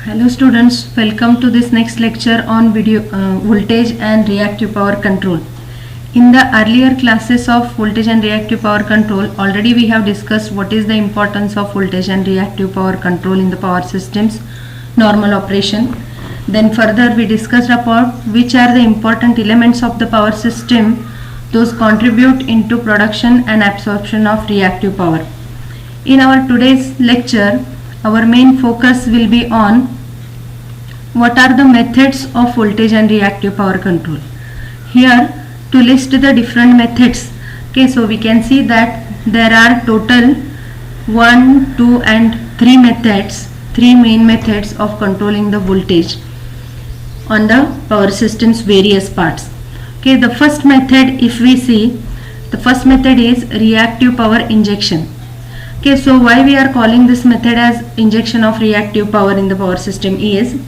Hello students, welcome to this next lecture on voltage and reactive power control. In the earlier classes of voltage and reactive power control, already we have discussed what is the importance of voltage and reactive power control in the power systems normal operation. Then further we discussed about which are the important elements of the power system, those contribute into production and absorption of reactive power. In our today's lecture, our main focus will be on what are the methods of voltage and reactive power control. Here to list the different methods. Okay, so we can see that there are total 1, 2 and 3 methods, 3 main methods of controlling the voltage on the power system's various parts. Okay, the first method, if we see, the first method is reactive power injection. Okay, so why we are calling this method as injection of reactive power in the power system is,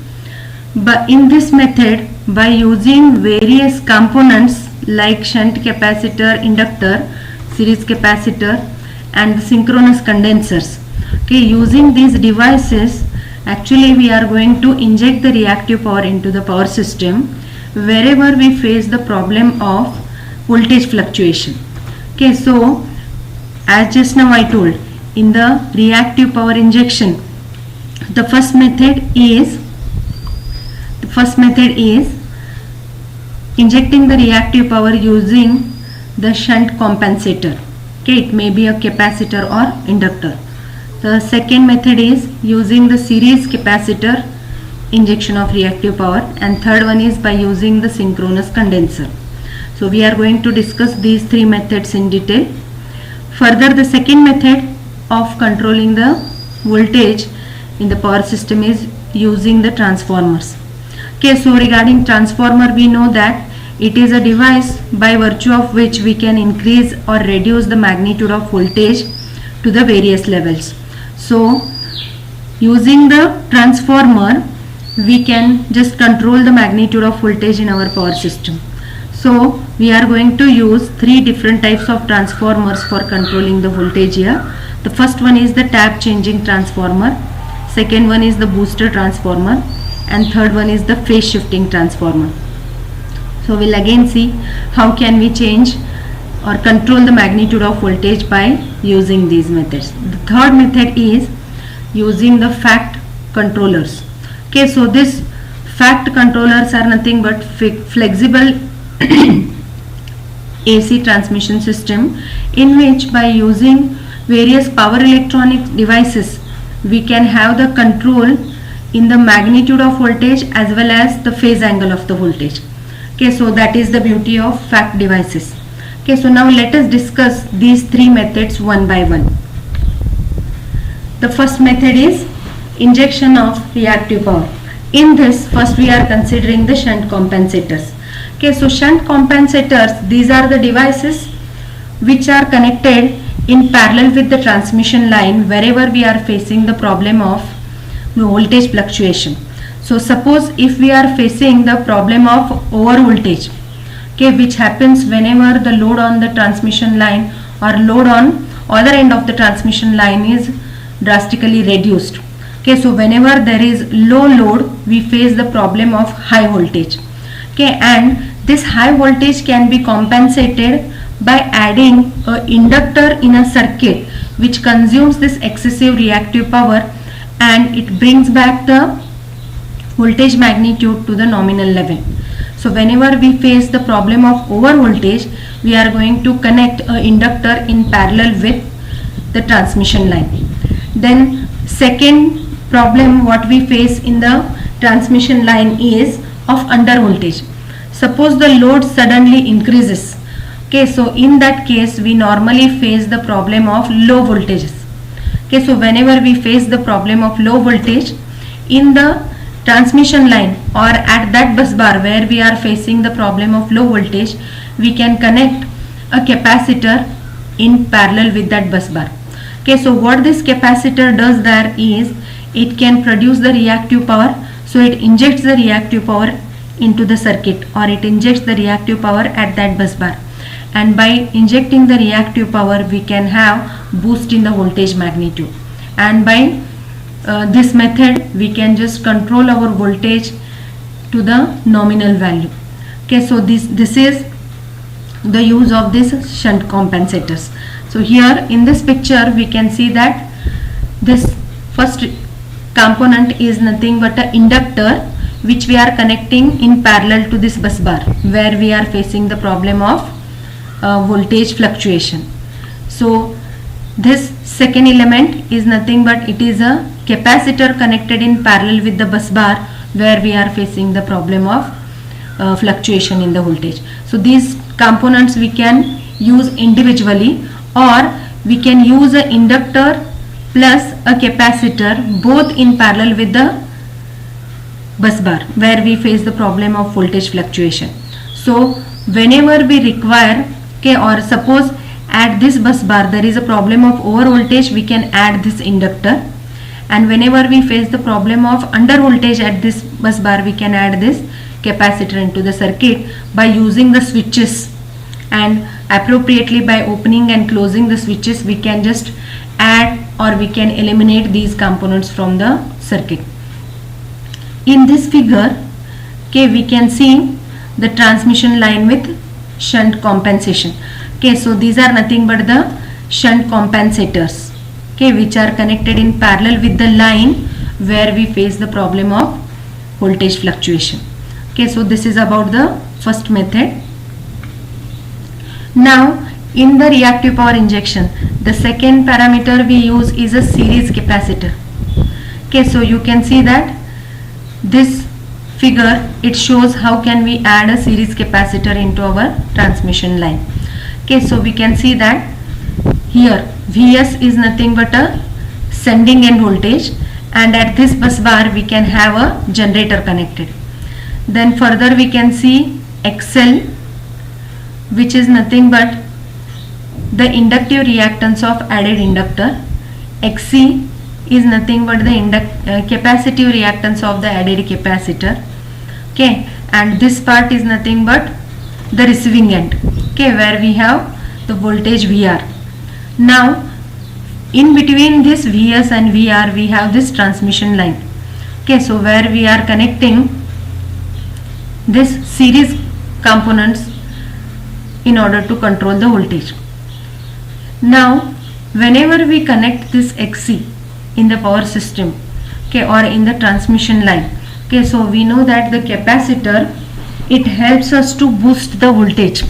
but in this method, by using various components like shunt capacitor, inductor, series capacitor and synchronous condensers. Okay, using these devices, actually we are going to inject the reactive power into the power system wherever we face the problem of voltage fluctuation. Okay, so as just now I told, in the reactive power injection, the first method is injecting the reactive power using the shunt compensator. Okay, it may be a capacitor or inductor. The second method is using the series capacitor injection of reactive power, and third one is by using the synchronous condenser. So we are going to discuss these 3 methods in detail. Further, the second method of controlling the voltage in the power system is using the transformers. Okay, so regarding transformer, we know that it is a device by virtue of which we can increase or reduce the magnitude of voltage to the various levels. So using the transformer, we can just control the magnitude of voltage in our power system. So we are going to use 3 different types of transformers for controlling the voltage here. The first one is the tap changing transformer, second one is the booster transformer, and third one is the phase shifting transformer. So we'll again see how can we change or control the magnitude of voltage by using these methods. The third method is using the fact controllers. Okay, so this fact controllers are nothing but flexible AC transmission system in which by using various power electronic devices we can have the control in the magnitude of voltage as well as the phase angle of the voltage. Okay, so that is the beauty of fact devices. Okay, so now let us discuss these 3 methods one by one. The first method is injection of reactive power. In this, first we are considering the shunt compensators. Okay, so shunt compensators, these are the devices which are connected in parallel with the transmission line wherever we are facing the problem of voltage fluctuation. So suppose if we are facing the problem of over voltage, okay, which happens whenever the load on the transmission line or load on other end of the transmission line is drastically reduced. Okay, so whenever there is low load, we face the problem of high voltage. Okay, and this high voltage can be compensated by adding an inductor in a circuit which consumes this excessive reactive power and it brings back the voltage magnitude to the nominal level. So whenever we face the problem of over voltage, we are going to connect an inductor in parallel with the transmission line. Then second problem what we face in the transmission line is of under voltage. Suppose the load suddenly increases. Okay, so in that case we normally face the problem of low voltages. Okay, so whenever we face the problem of low voltage in the transmission line or at that bus bar where we are facing the problem of low voltage, we can connect a capacitor in parallel with that bus bar. Okay, so what this capacitor does there is it can produce the reactive power, so it injects the reactive power into the circuit or it injects the reactive power at that bus bar, and by injecting the reactive power we can have boost in the voltage magnitude, and by this method we can just control our voltage to the nominal value. Okay, so this is the use of this shunt compensators. So here in this picture we can see that this first component is nothing but an inductor which we are connecting in parallel to this bus bar where we are facing the problem of voltage fluctuation. So this second element is nothing but it is a capacitor connected in parallel with the bus bar where we are facing the problem of fluctuation in the voltage. So these components we can use individually, or we can use an inductor plus a capacitor both in parallel with the bus bar where we face the problem of voltage fluctuation. So whenever we require, okay, or suppose at this bus bar there is a problem of over voltage, we can add this inductor, and whenever we face the problem of under voltage at this bus bar, we can add this capacitor into the circuit by using the switches, and appropriately by opening and closing the switches we can just add or we can eliminate these components from the circuit. In this figure, okay, we can see the transmission line with shunt compensation. Okay, so these are nothing but the shunt compensators, okay, which are connected in parallel with the line where we face the problem of voltage fluctuation. Okay, so this is about the first method. Now in the reactive power injection, the second parameter we use is a series capacitor. Okay, so you can see that this figure, it shows how can we add a series capacitor into our transmission line. Okay, so we can see that here Vs is nothing but a sending end voltage, and at this bus bar we can have a generator connected. Then further we can see XL, which is nothing but the inductive reactance of added inductor. XC is nothing but the capacitive reactance of the added capacitor. Okay, and this part is nothing but the receiving end, okay, where we have the voltage VR. Now in between this Vs and VR we have this transmission line. Okay, so where we are connecting this series components in order to control the voltage. Now whenever we connect this XC in the power system, okay, or in the transmission line, okay, so we know that the capacitor, it helps us to boost the voltage,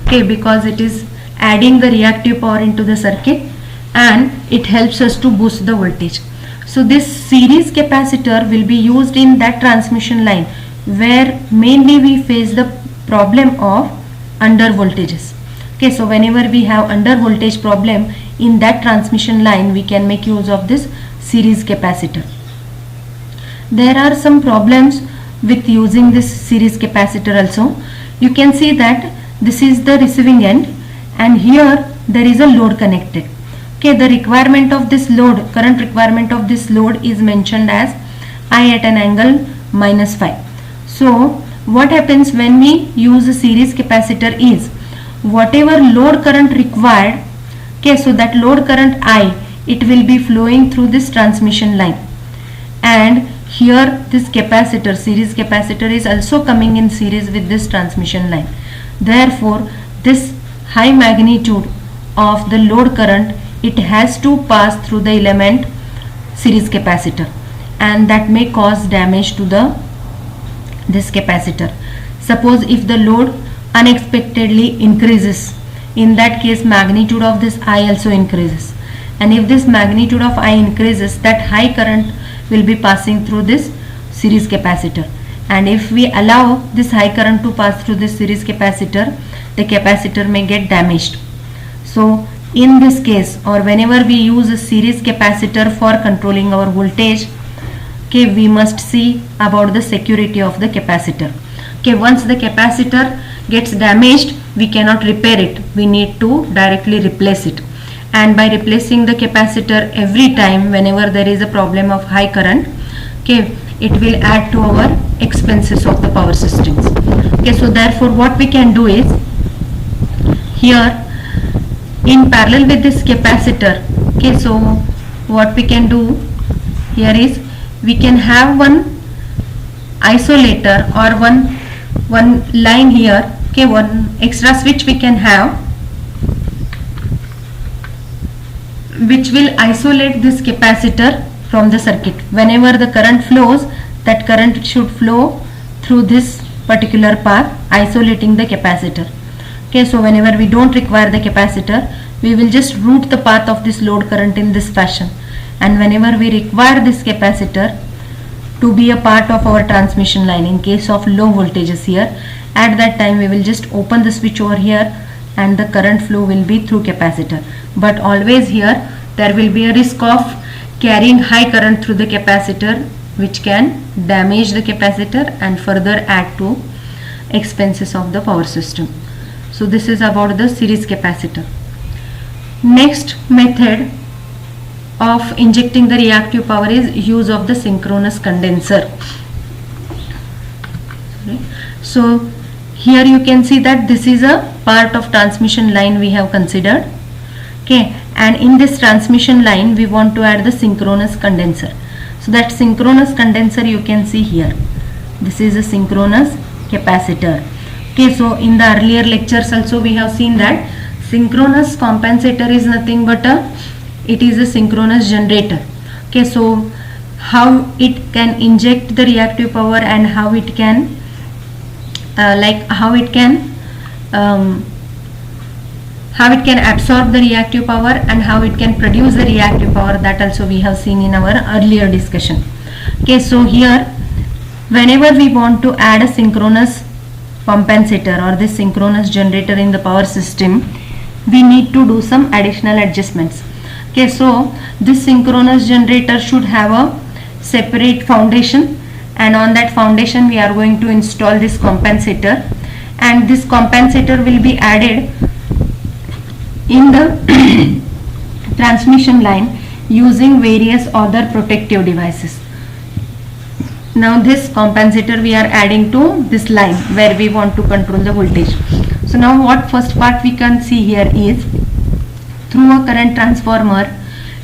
okay, because it is adding the reactive power into the circuit and it helps us to boost the voltage. So this series capacitor will be used in that transmission line where mainly we face the problem of under voltages. Okay, so whenever we have under voltage problem in that transmission line, we can make use of this series capacitor. There are some problems with using this series capacitor also. You can see that this is the receiving end and here there is a load connected. Okay, the requirement of this load, current requirement of this load is mentioned as I at an angle -phi. So what happens when we use a series capacitor is whatever load current required, okay, so that load current I, it will be flowing through this transmission line, and here this capacitor, series capacitor, is also coming in series with this transmission line. Therefore this high magnitude of the load current, it has to pass through the element series capacitor, and that may cause damage to this capacitor. Suppose if the load unexpectedly increases, in that case magnitude of this I also increases, and if this magnitude of I increases, that high current will be passing through this series capacitor, and if we allow this high current to pass through this series capacitor, the capacitor may get damaged. So in this case, or whenever we use a series capacitor for controlling our voltage, okay, we must see about the security of the capacitor. Okay, once the capacitor gets damaged, we cannot repair it, we need to directly replace it, and by replacing the capacitor every time whenever there is a problem of high current, okay, it will add to our expenses of the power systems. Okay, so therefore what we can do is, here in parallel with this capacitor, okay, so what we can do, here is we can have one isolator or one line here. Okay, one extra switch we can have which will isolate this capacitor from the circuit. Whenever the current flows, that current should flow through this particular path, isolating the capacitor. Okay, so whenever we don't require the capacitor, we will just route the path of this load current in this fashion, and whenever we require this capacitor to be a part of our transmission line in case of low voltages here, at that time we will just open the switch over here and the current flow will be through capacitor. But always here there will be a risk of carrying high current through the capacitor, which can damage the capacitor and further add to expenses of the power system. So this is about the series capacitor. Next method of injecting the reactive power is use of the synchronous condenser. So here you can see that this is a part of transmission line we have considered. Okay, and in this transmission line we want to add the synchronous condenser. So that synchronous condenser you can see here. This is a synchronous capacitor. Okay, so in the earlier lectures also we have seen that synchronous compensator is nothing but it is a synchronous generator. Okay, so how it can inject the reactive power and how it can how it can absorb the reactive power and how it can produce the reactive power, that also we have seen in our earlier discussion. Okay, so here whenever we want to add a synchronous compensator or this synchronous generator in the power system, we need to do some additional adjustments. Okay, so this synchronous generator should have a separate foundation, and on that foundation we are going to install this compensator, and this compensator will be added in the transmission line using various other protective devices. Now this compensator we are adding to this line where we want to control the voltage. So now what first part we can see here is, through a current transformer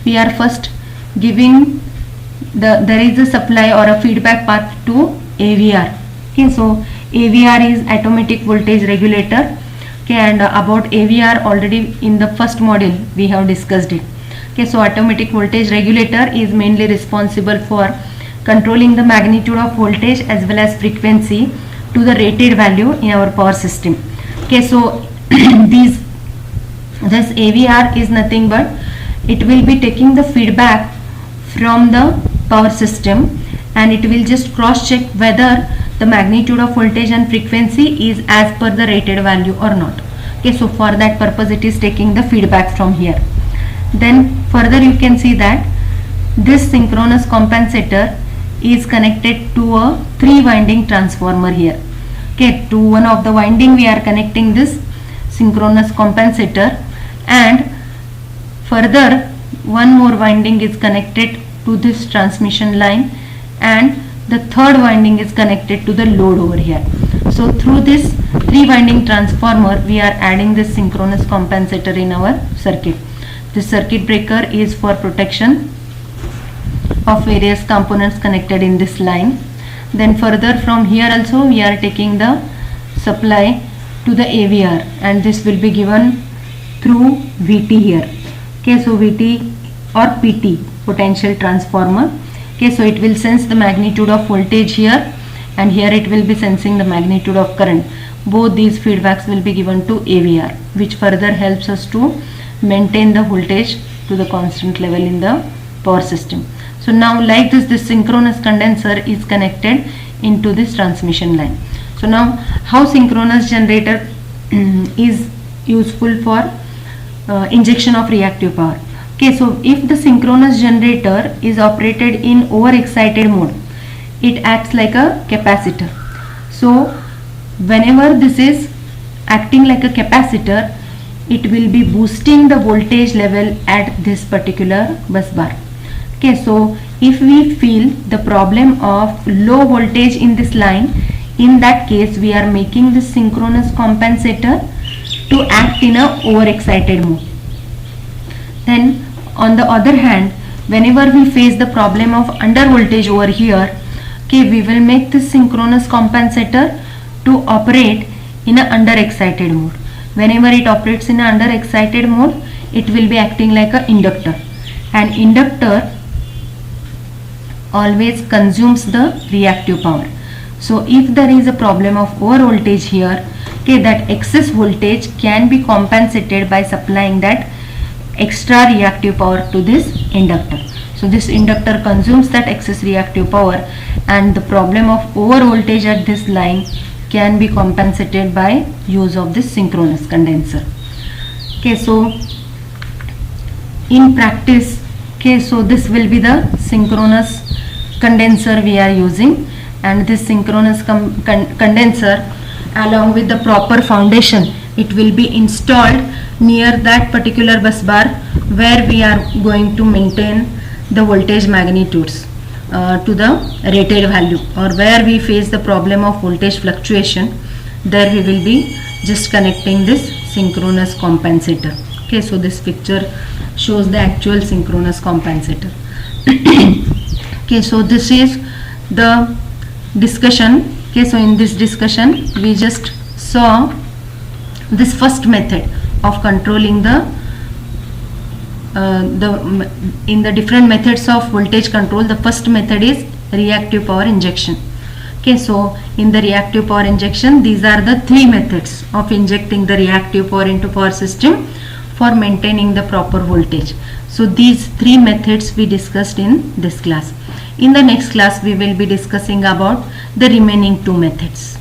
we are first giving there is a supply or a feedback path to AVR. Okay, so AVR is automatic voltage regulator. Okay, and about AVR already in the first module we have discussed it. Okay, so automatic voltage regulator is mainly responsible for controlling the magnitude of voltage as well as frequency to the rated value in our power system. Okay, so this AVR is nothing but it will be taking the feedback from the power system and it will just cross check whether the magnitude of voltage and frequency is as per the rated value or not. Okay, so for that purpose it is taking the feedback from here. Then further you can see that this synchronous compensator is connected to a 3-winding transformer here. Okay, to one of the winding we are connecting this synchronous compensator, and further one more winding is connected to this transmission line, and the third winding is connected to the load over here. So through this 3-winding transformer we are adding this synchronous compensator in our circuit. This circuit breaker is for protection of various components connected in this line. Then further from here also we are taking the supply to the AVR, and this will be given through VT here. Okay, so VT or PT, potential transformer. Okay, so it will sense the magnitude of voltage here, and here it will be sensing the magnitude of current. Both these feedbacks will be given to AVR, which further helps us to maintain the voltage to the constant level in the power system. So now like this synchronous condenser is connected into this transmission line. So now how synchronous generator is useful for injection of reactive power. Okay, so if the synchronous generator is operated in overexcited mode, it acts like a capacitor. So whenever this is acting like a capacitor, it will be boosting the voltage level at this particular bus bar. Okay, so if we feel the problem of low voltage in this line, in that case we are making this synchronous compensator to act in a overexcited mode. Then on the other hand, whenever we face the problem of under voltage over here, okay, we will make this synchronous compensator to operate in a under excited mode. Whenever it operates in a under excited mode, it will be acting like a inductor, and inductor always consumes the reactive power. So if there is a problem of over voltage here, okay, that excess voltage can be compensated by supplying that extra reactive power to this inductor. So this inductor consumes that excess reactive power, and the problem of over voltage at this line can be compensated by use of this synchronous condenser. Okay, so in practice, okay, so this will be the synchronous condenser we are using, and this synchronous condenser along with the proper foundation, it will be installed near that particular bus bar where we are going to maintain the voltage magnitudes to the rated value, or where we face the problem of voltage fluctuation. There we will be just connecting this synchronous compensator. Okay, so this picture shows the actual synchronous compensator. Okay, so this is the discussion. Okay, so in this discussion we just saw this first method of controlling in the different methods of voltage control. The first method is reactive power injection. Okay, so in the reactive power injection, these are the three methods of injecting the reactive power into power system for maintaining the proper voltage. So these three methods we discussed in this class. In the next class we will be discussing about the remaining two methods.